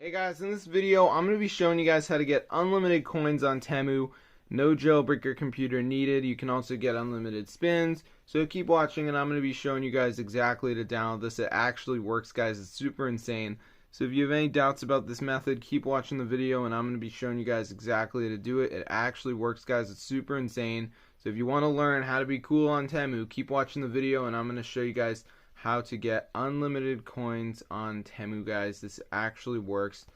Hey guys, in this video I'm going to be showing you guys how to get unlimited coins on Temu. No jailbreak your computer needed. You can also get unlimited spins. So keep watching and I'm going to be showing you guys exactly to download this. It actually works, guys. It's super insane. So if you have any doubts about this method, keep watching the video and I'm going to be showing you guys exactly to do it. It actually works, guys. It's super insane. So if you want to learn how to be cool on Temu, keep watching the video and I'm going to show you guys how to get unlimited coins on Temu, guys. This actually works.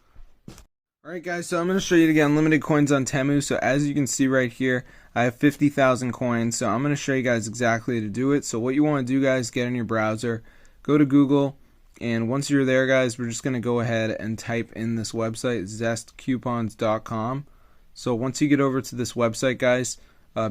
Alright guys, so I'm going to show you to get unlimited coins on Temu. So as you can see right here, I have 50,000 coins. So I'm going to show you guys exactly to do it. So what you want to do, guys, get in your browser, go to Google, and once you're there, guys, we're just going to go ahead and type in this website, zestcoupons.com. So once you get over to this website, guys,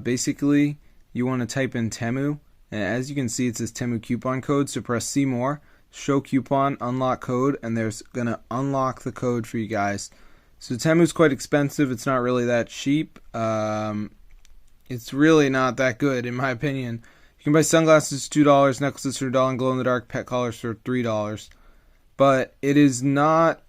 basically you want to type in Temu. And as you can see, it says Temu coupon code. So press see more, show coupon, unlock code, and there's going to unlock the code for you guys. So Temu's quite expensive. It's not really that cheap. It's really not that good, in my opinion. You can buy sunglasses for $2, necklaces for $1, and glow-in-the-dark pet collars for $3. But it is not...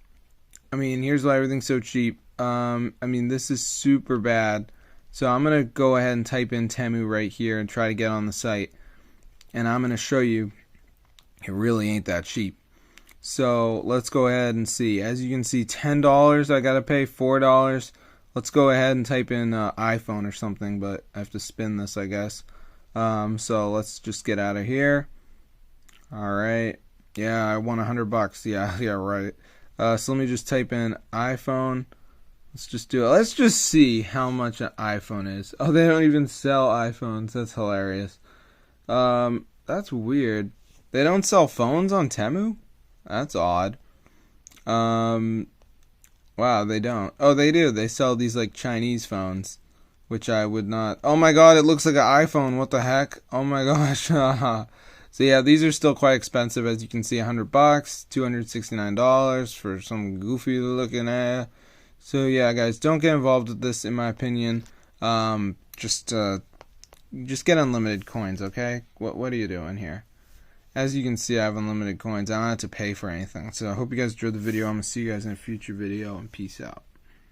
I mean, here's why everything's so cheap. I mean, this is super bad. So I'm going to go ahead and type in Temu right here and try to get on the site. And I'm going to show you it really ain't that cheap. So let's go ahead and see. As you can see, $10 I gotta pay, $4. Let's go ahead and type in iPhone or something, but I have to spin this, I guess. So let's just get out of here. Alright. Yeah, I won $100. Yeah, right. So let me just type in iPhone. Let's just do it. Let's just see how much an iPhone is. Oh, they don't even sell iPhones. That's hilarious. That's weird. They don't sell phones on Temu? That's odd. Wow, they don't. Oh, they do. They sell these like Chinese phones, which I would not. Oh my god, it looks like an iPhone. What the heck? Oh my gosh. So yeah, these are still quite expensive. As you can see, $100, $269 for some goofy looking So yeah, guys, don't get involved with this, in my opinion. Just get unlimited coins, okay? What are you doing here? As you can see, I have unlimited coins. I don't have to pay for anything. So I hope you guys enjoyed the video. I'm going to see you guys in a future video, and peace out.